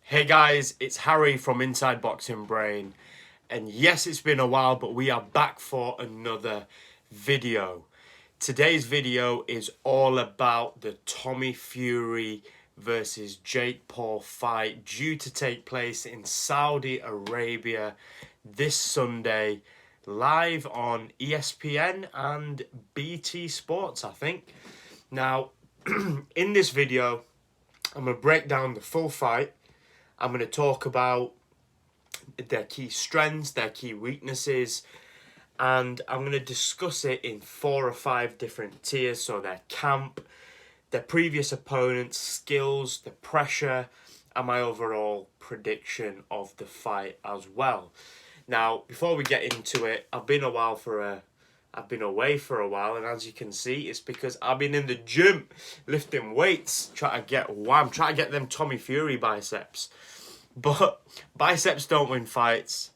Hey guys, it's Harry from Inside Boxing Brain, and yes, it's been a while, but we are back for another video. Today's video is all about the Tommy Fury versus Jake Paul fight due to take place in Saudi Arabia this Sunday, live on ESPN and BT Sports, I think. Now, in this video, I'm going to break down the full fight. I'm going to talk about their key strengths, their key weaknesses, and I'm going to discuss it in 4 or 5 different tiers. So their camp, their previous opponents, skills, the pressure, and my overall prediction of the fight as well. Now, before we get into it, I've been away for a while, and as you can see, it's because I've been in the gym lifting weights, trying to get them Tommy Fury biceps. But biceps don't win fights.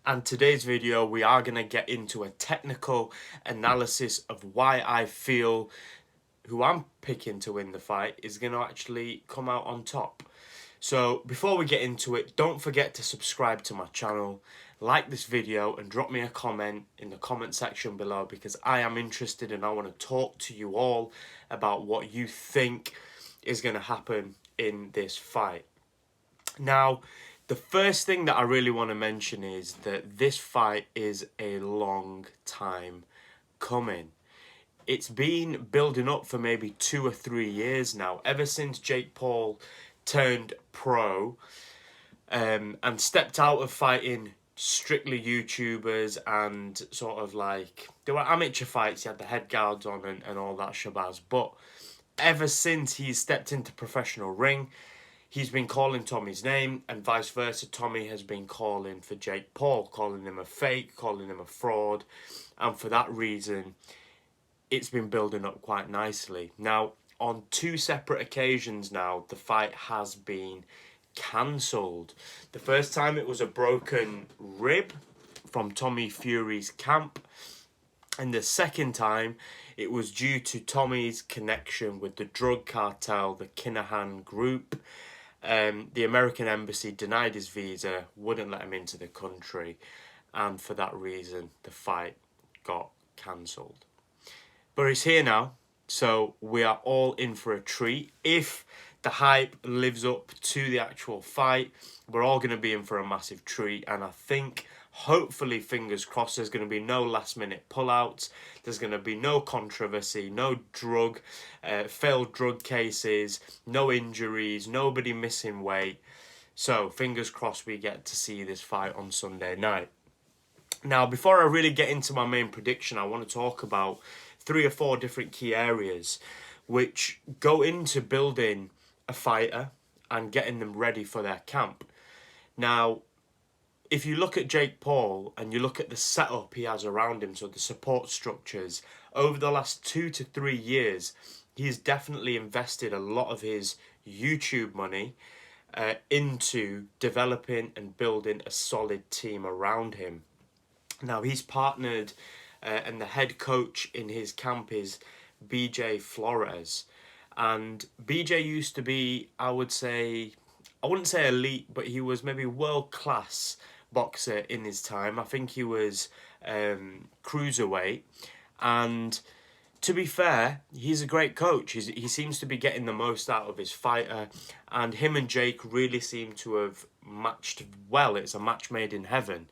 And today's video, we are going to get into a technical analysis of why I feel who I'm picking to win the fight is going to actually come out on top. So before we get into it, don't forget to subscribe to my channel, like this video, and drop me a comment in the comment section below, because I am interested and I want to talk to you all about what you think is going to happen in this fight. Now, the first thing that I really want to mention is that this fight is a long time coming. It's been building up for maybe 2 or 3 years now, ever since Jake Paul turned pro and stepped out of fighting strictly YouTubers and sort of like, there were amateur fights, he had the head guards on and all that shabazz. But ever since he's stepped into professional ring, he's been calling Tommy's name, and vice versa. Tommy has been calling for Jake Paul, calling him a fake, calling him a fraud. And for that reason, it's been building up quite nicely. Now, on 2 separate occasions now, the fight has been cancelled. The first time it was a broken rib from Tommy Fury's camp. And the second time, it was due to Tommy's connection with the drug cartel, the Kinahan group. The American embassy denied his visa, wouldn't let him into the country, and for that reason the fight got cancelled. But he's here now, so we are all in for a treat. If the hype lives up to the actual fight, we're all going to be in for a massive treat, and I think, hopefully, fingers crossed, there's going to be no last minute pullouts, there's going to be no controversy, no failed drug cases, no injuries, nobody missing weight. So fingers crossed we get to see this fight on Sunday night. Now, before I really get into my main prediction, I want to talk about 3 or 4 different key areas which go into building a fighter and getting them ready for their camp. Now, if you look at Jake Paul and you look at the setup he has around him, so the support structures, over the last 2 to 3 years, he's definitely invested a lot of his YouTube money into developing and building a solid team around him. Now, he's partnered and the head coach in his camp is BJ Flores. And BJ used to be, I wouldn't say elite, but he was maybe world-class boxer in his time. I think he was cruiserweight. And to be fair, he's a great coach. He seems to be getting the most out of his fighter. And him and Jake really seem to have matched well. It's a match made in heaven.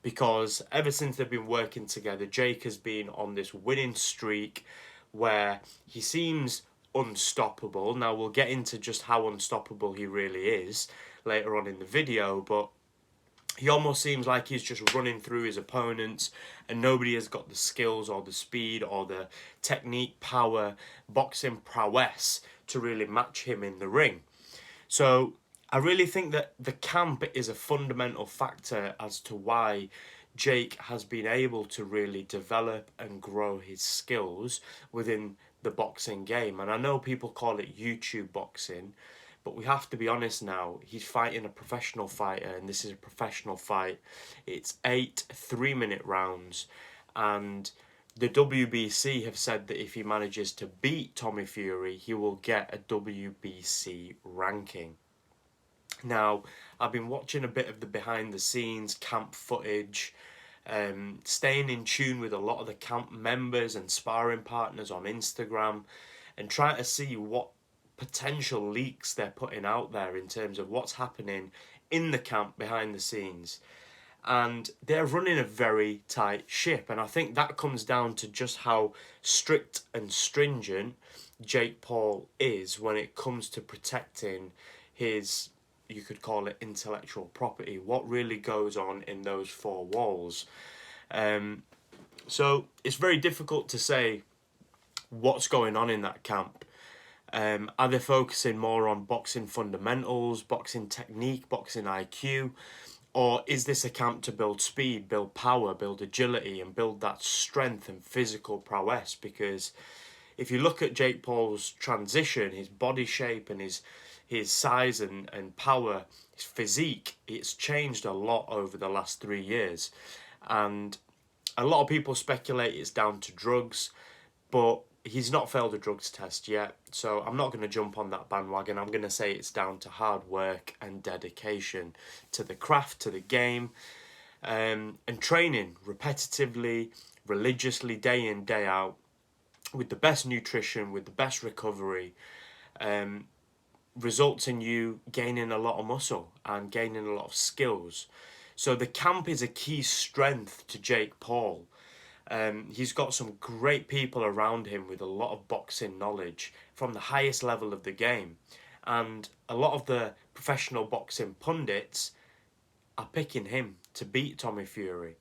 Because ever since they've been working together, Jake has been on this winning streak where he seems unstoppable. Now, we'll get into just how unstoppable he really is later on in the video, but he almost seems like he's just running through his opponents and nobody has got the skills or the speed or the technique, power, boxing prowess to really match him in the ring. So I really think that the camp is a fundamental factor as to why Jake has been able to really develop and grow his skills within the boxing game. And I know people call it YouTube boxing, but we have to be honest now, he's fighting a professional fighter, and this is a professional fight. It's 8 3-minute rounds, and the WBC have said that if he manages to beat Tommy Fury, he will get a WBC ranking. Now, I've been watching a bit of the behind the scenes camp footage, staying in tune with a lot of the camp members and sparring partners on Instagram, and trying to see what potential leaks they're putting out there in terms of what's happening in the camp behind the scenes. And they're running a very tight ship, and I think that comes down to just how strict and stringent Jake Paul is when it comes to protecting his, you could call it, intellectual property, what really goes on in those four walls. So it's very difficult to say what's going on in that camp. Are they focusing more on boxing fundamentals, boxing technique, boxing IQ? Or is this a camp to build speed, build power, build agility, and build that strength and physical prowess? Because if you look at Jake Paul's transition, his body shape and his size and power, his physique, it's changed a lot over the last 3 years. And a lot of people speculate it's down to drugs, but he's not failed a drugs test yet. So I'm not going to jump on that bandwagon. I'm going to say it's down to hard work and dedication to the craft, to the game, and training repetitively, religiously, day in, day out, with the best nutrition, with the best recovery, results in you gaining a lot of muscle and gaining a lot of skills. So the camp is a key strength to Jake Paul. He's got some great people around him with a lot of boxing knowledge from the highest level of the game. And a lot of the professional boxing pundits are picking him to beat Tommy Fury.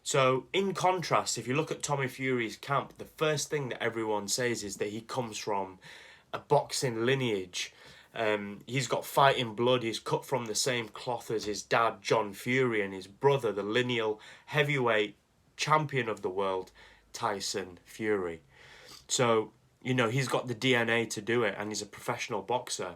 So, in contrast, if you look at Tommy Fury's camp, the first thing that everyone says is that he comes from a boxing lineage. He's got fighting blood. He's cut from the same cloth as his dad, John Fury, and his brother, the lineal heavyweight champion of the world, Tyson Fury. So, he's got the DNA to do it, and he's a professional boxer.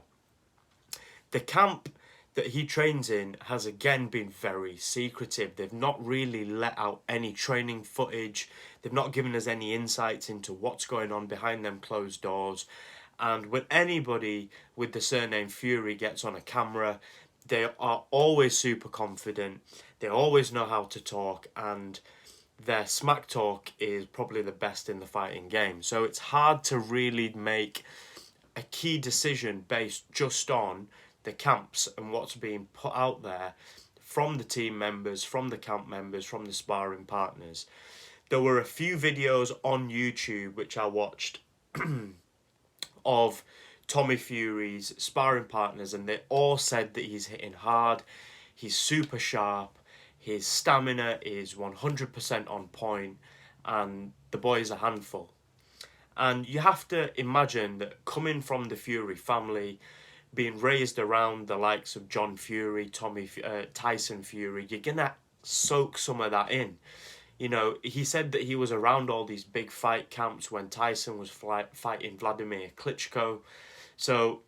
The camp that he trains in has again been very secretive. They've not really let out any training footage. They've not given us any insights into what's going on behind them closed doors. And when anybody with the surname Fury gets on a camera, they are always super confident. They always know how to talk, and their smack talk is probably the best in the fighting game. So it's hard to really make a key decision based just on the camps and what's being put out there from the team members, from the camp members, from the sparring partners. There were a few videos on YouTube which I watched of Tommy Fury's sparring partners, and they all said that he's hitting hard, he's super sharp, his stamina is 100% on point, and the boy is a handful. And you have to imagine that coming from the Fury family, being raised around the likes of John Fury, Tyson Fury, you're going to soak some of that in. He said that he was around all these big fight camps when Tyson was fighting Vladimir Klitschko. So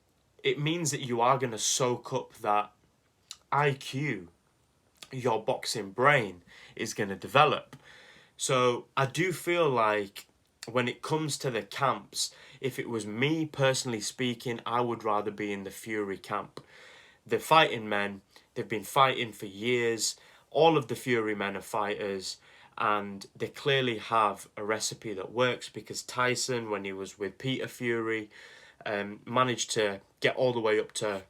it means that you are going to soak up that IQ. Your boxing brain is going to develop. So I do feel like when it comes to the camps, if it was me personally speaking, I would rather be in the Fury camp. The fighting men, they've been fighting for years. All of the Fury men are fighters, and they clearly have a recipe that works, because Tyson, when he was with Peter Fury, managed to get all the way up to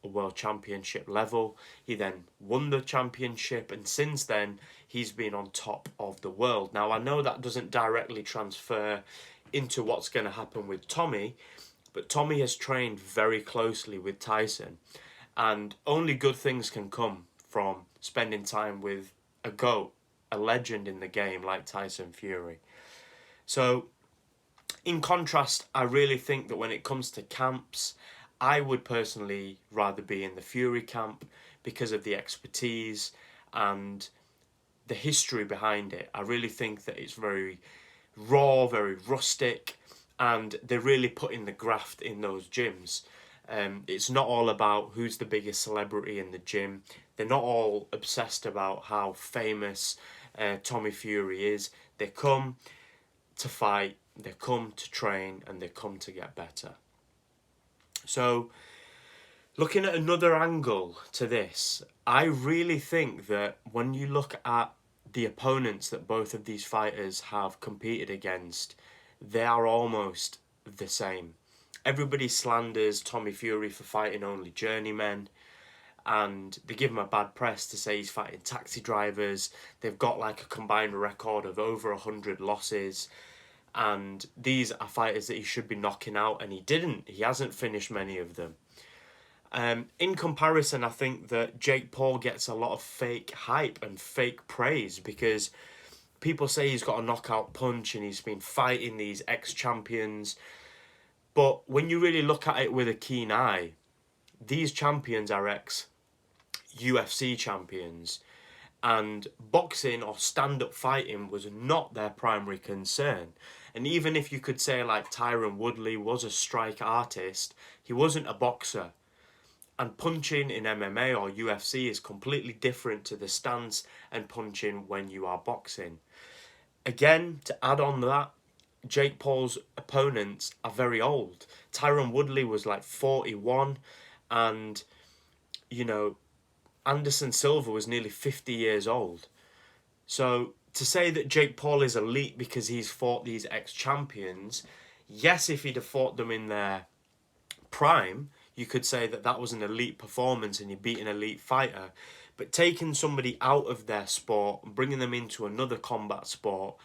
a world championship level. He then won the championship, and since then he's been on top of the world. Now, I know that doesn't directly transfer into what's going to happen with Tommy, but Tommy has trained very closely with Tyson, and only good things can come from spending time with a GOAT, a legend in the game like Tyson Fury. So in contrast, I really think that when it comes to camps, I would personally rather be in the Fury camp because of the expertise and the history behind it. I really think that it's very raw, very rustic, and they're really putting the graft in those gyms. It's not all about who's the biggest celebrity in the gym. They're not all obsessed about how famous Tommy Fury is. They come to fight, they come to train, and they come to get better. So Looking at another angle to this, I really think that when you look at the opponents that both of these fighters have competed against, they are almost the same. Everybody slanders Tommy Fury for fighting only journeymen, and they give him a bad press to say he's fighting taxi drivers. They've got like a combined record of over 100 losses, and these are fighters that he should be knocking out, and he didn't. He hasn't finished many of them. In comparison, I think that Jake Paul gets a lot of fake hype and fake praise because people say he's got a knockout punch and he's been fighting these ex-champions. But when you really look at it with a keen eye, these champions are ex-UFC champions. And boxing or stand-up fighting was not their primary concern. And even if you could say like Tyron Woodley was a strike artist, he wasn't a boxer. And punching in MMA or UFC is completely different to the stance and punching when you are boxing. Again, to add on that, Jake Paul's opponents are very old. Tyron Woodley was like 41, and, you know, Anderson Silva was nearly 50 years old. So to say that Jake Paul is elite because he's fought these ex-champions, yes, if he'd have fought them in their prime, you could say that that was an elite performance and you beat an elite fighter. But taking somebody out of their sport and bringing them into another combat sport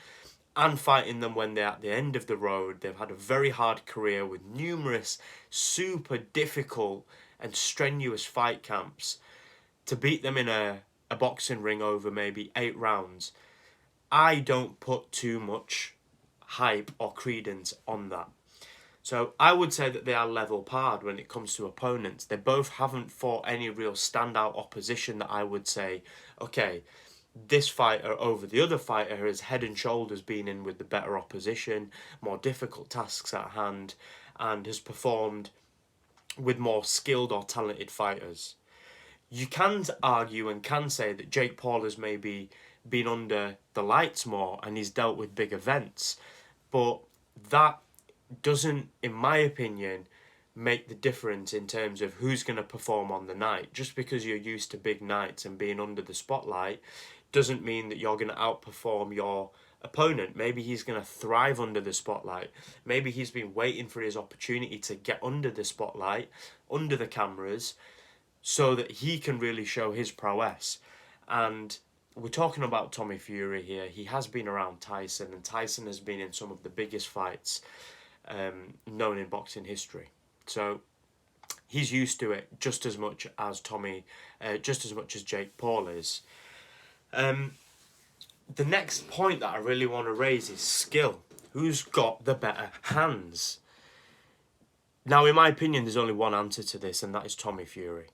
and fighting them when they're at the end of the road, they've had a very hard career with numerous super difficult and strenuous fight camps, to beat them in a boxing ring over maybe 8 rounds, I don't put too much hype or credence on that. So I would say that they are level parred when it comes to opponents. They both haven't fought any real standout opposition that I would say, okay, this fighter over the other fighter has head and shoulders been in with the better opposition, more difficult tasks at hand, and has performed with more skilled or talented fighters. You can argue and can say that Jake Paul has maybe been under the lights more and he's dealt with big events, but that doesn't, in my opinion, make the difference in terms of who's going to perform on the night. Just because you're used to big nights and being under the spotlight doesn't mean that you're going to outperform your opponent. Maybe he's going to thrive under the spotlight. Maybe he's been waiting for his opportunity to get under the spotlight, under the cameras, so that he can really show his prowess. And we're talking about Tommy Fury here. He has been around Tyson, and Tyson has been in some of the biggest fights known in boxing history. So he's used to it just as much as Jake Paul is. The next point that I really want to raise is skill. Who's got the better hands? Now, in my opinion, there's only one answer to this, and that is Tommy Fury.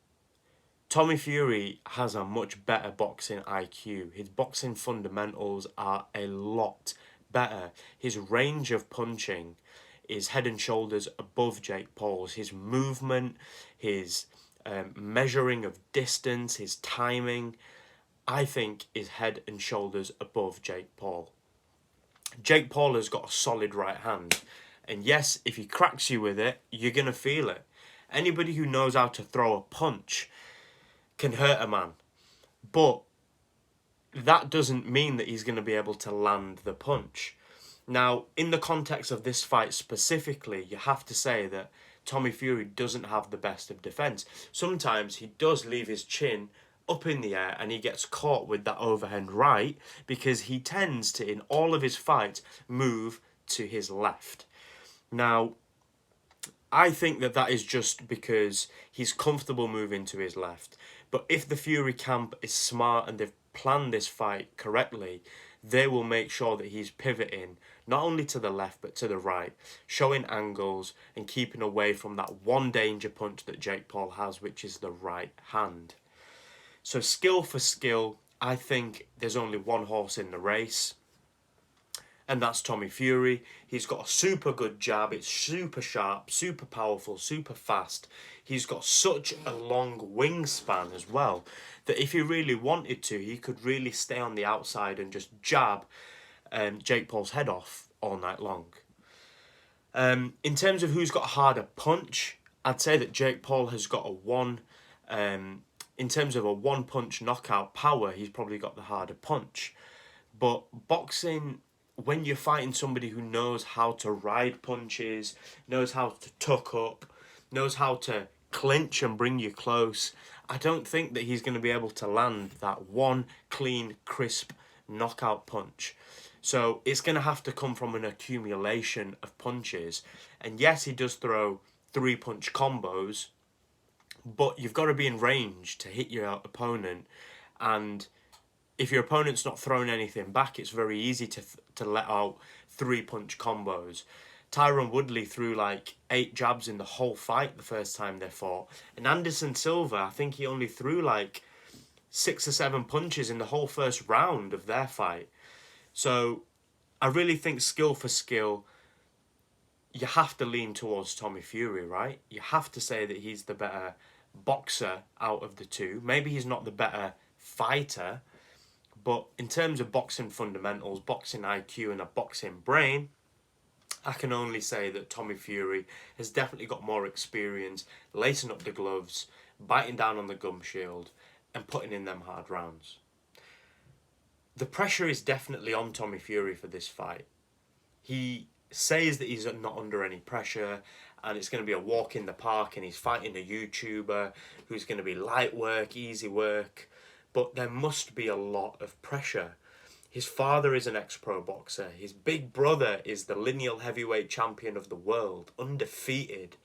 Tommy Fury has a much better boxing IQ. His boxing fundamentals are a lot better. His range of punching is head and shoulders above Jake Paul's. His movement, his measuring of distance, his timing, I think is head and shoulders above Jake Paul. Jake Paul has got a solid right hand. And yes, if he cracks you with it, you're going to feel it. Anybody who knows how to throw a punch can hurt a man. But that doesn't mean that he's going to be able to land the punch. Now, in the context of this fight specifically, you have to say that Tommy Fury doesn't have the best of defence. Sometimes he does leave his chin up in the air and he gets caught with that overhand right because he tends to, in all of his fights, move to his left. Now, I think that that is just because he's comfortable moving to his left. But if the Fury camp is smart and they've planned this fight correctly, they will make sure that he's pivoting not only to the left but to the right, showing angles and keeping away from that one danger punch that Jake Paul has, which is the right hand. So skill for skill, I think there's only one horse in the race, and that's Tommy Fury. He's got a super good jab. It's super sharp, super powerful, super fast. He's got such a long wingspan as well that if he really wanted to, he could really stay on the outside and just jab Jake Paul's head off all night long. In terms of who's got a harder punch, I'd say that Jake Paul has got in terms of a one-punch knockout power, he's probably got the harder punch. But boxing, when you're fighting somebody who knows how to ride punches, knows how to tuck up, knows how to clinch and bring you close, I don't think that he's going to be able to land that one clean, crisp knockout punch. So it's going to have to come from an accumulation of punches. And yes, he does throw 3-punch combos, but you've got to be in range to hit your opponent. And if your opponent's not throwing anything back, it's very easy to let out 3-punch combos. Tyron Woodley threw like 8 jabs in the whole fight the first time they fought. And Anderson Silva, I think he only threw like 6 or 7 punches in the whole first round of their fight. So I really think skill for skill, you have to lean towards Tommy Fury, right? You have to say that he's the better boxer out of the two. Maybe he's not the better fighter, but in terms of boxing fundamentals, boxing IQ and a boxing brain, I can only say that Tommy Fury has definitely got more experience lacing up the gloves, biting down on the gum shield, and putting in them hard rounds. The pressure is definitely on Tommy Fury for this fight. He says that he's not under any pressure and it's going to be a walk in the park and he's fighting a YouTuber who's going to be light work, easy work. But there must be a lot of pressure. His father is an ex-pro boxer. His big brother is the lineal heavyweight champion of the world, undefeated.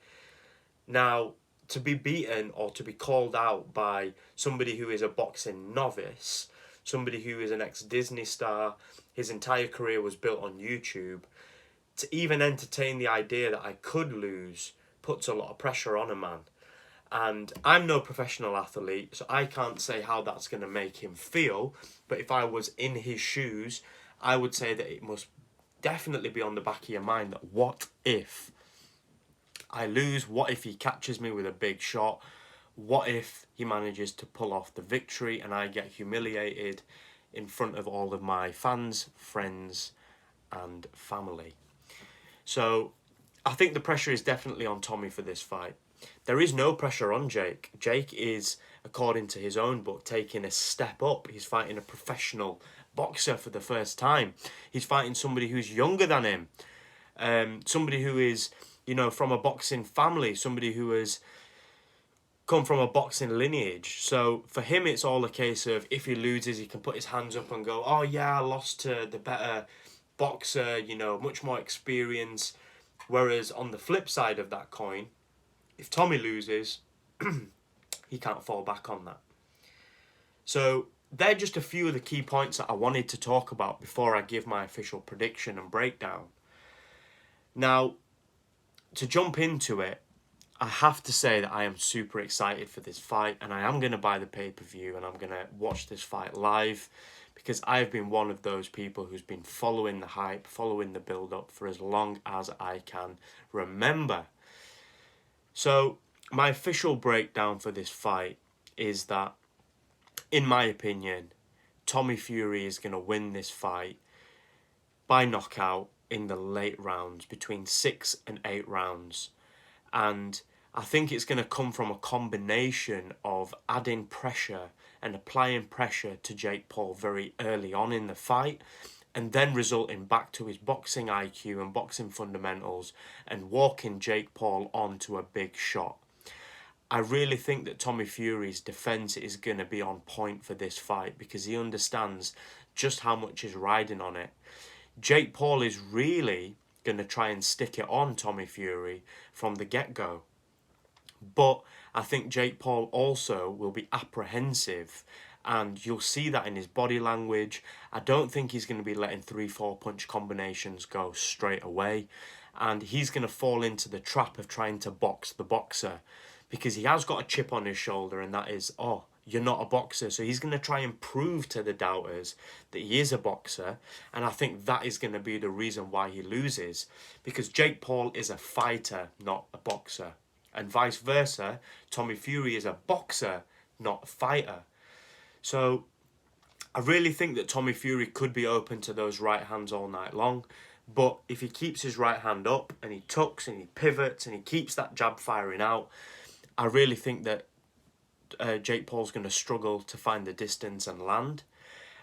Now, to be beaten or to be called out by somebody who is a boxing novice, somebody who is an ex-Disney star, his entire career was built on YouTube, to even entertain the idea that I could lose puts a lot of pressure on a man. And I'm no professional athlete, so I can't say how that's going to make him feel. But if I was in his shoes, I would say that it must definitely be on the back of your mind that what if I lose? What if he catches me with a big shot? What if he manages to pull off the victory and I get humiliated in front of all of my fans, friends, and family? So I think the pressure is definitely on Tommy for this fight. There is no pressure on Jake. Jake is, according to his own book, taking a step up. He's fighting a professional boxer for the first time. He's fighting somebody who's younger than him. Somebody who is, from a boxing family. Somebody who has come from a boxing lineage. So for him, it's all a case of if he loses, he can put his hands up and go, oh yeah, I lost to the better boxer, much more experience. Whereas on the flip side of that coin, if Tommy loses, he can't fall back on that. So they're just a few of the key points that I wanted to talk about before I give my official prediction and breakdown. Now, to jump into it, I have to say that I am super excited for this fight and I am going to buy the pay-per-view and I'm going to watch this fight live because I've been one of those people who's been following the hype, following the build-up for as long as I can remember. So my official breakdown for this fight is that, in my opinion, Tommy Fury is going to win this fight by knockout in the late rounds, between 6 and 8 rounds. And I think it's going to come from a combination of adding pressure and applying pressure to Jake Paul very early on in the fight, and then resulting back to his boxing IQ and boxing fundamentals and walking Jake Paul onto a big shot. I really think that Tommy Fury's defense is going to be on point for this fight because he understands just how much is riding on it. Jake Paul is really going to try and stick it on Tommy Fury from the get-go. But I think Jake Paul also will be apprehensive, and you'll see that in his body language. I don't think he's going to be letting 3-4 punch combinations go straight away, and he's going to fall into the trap of trying to box the boxer because he has got a chip on his shoulder, and that is, oh, you're not a boxer. So he's going to try and prove to the doubters that he is a boxer, and I think that is going to be the reason why he loses, because Jake Paul is a fighter, not a boxer. And vice versa, Tommy Fury is a boxer, not a fighter. So I really think that Tommy Fury could be open to those right hands all night long. But if he keeps his right hand up and he tucks and he pivots and he keeps that jab firing out, I really think that Jake Paul's going to struggle to find the distance and land.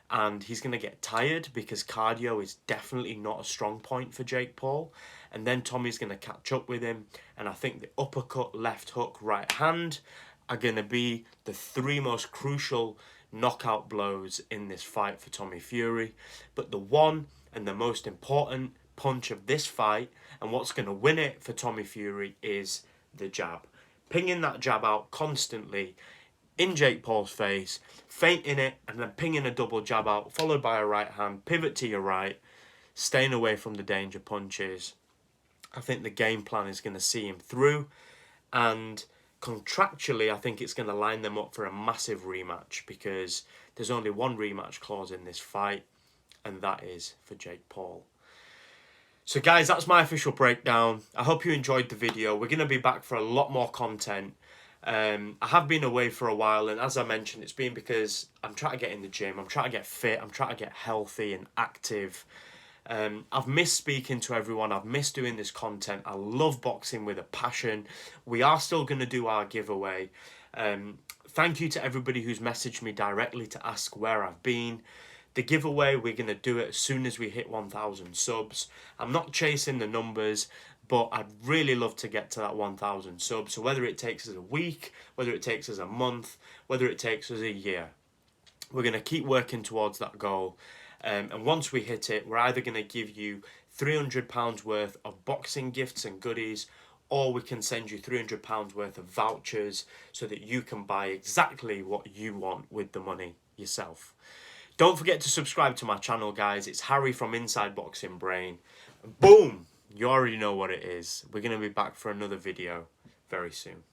And he's going to get tired because cardio is definitely not a strong point for Jake Paul. And then Tommy's going to catch up with him. And I think the uppercut, left hook, right hand are going to be the three most crucial knockout blows in this fight for Tommy Fury. But the one and the most important punch of this fight, and what's going to win it for Tommy Fury, is the jab. Pinging that jab out constantly in Jake Paul's face, feinting it, and then pinging a double jab out, followed by a right hand, pivot to your right, staying away from the danger punches. I think the game plan is going to see him through, and contractually, I think it's going to line them up for a massive rematch, because there's only one rematch clause in this fight, and that is for Jake Paul. So guys, that's my official breakdown. I hope you enjoyed the video. We're going to be back for a lot more content. I have been away for a while, and as I mentioned, it's been because I'm trying to get in the gym, I'm trying to get fit, I'm trying to get healthy and active. I've missed speaking to everyone, I've missed doing this content. I love boxing with a passion. We are still going to do our giveaway. Thank you to everybody who's messaged me directly to ask where I've been. The giveaway, we're going to do it as soon as we hit 1,000 subs. I'm not chasing the numbers, but I'd really love to get to that 1,000 subs. So whether it takes us a week, whether it takes us a month, whether it takes us a year, we're going to keep working towards that goal. And once we hit it, we're either going to give you £300 worth of boxing gifts and goodies, or we can send you £300 worth of vouchers so that you can buy exactly what you want with the money yourself. Don't forget to subscribe to my channel, guys. It's Harry from Inside Boxing Brain. Boom! You already know what it is. We're going to be back for another video very soon.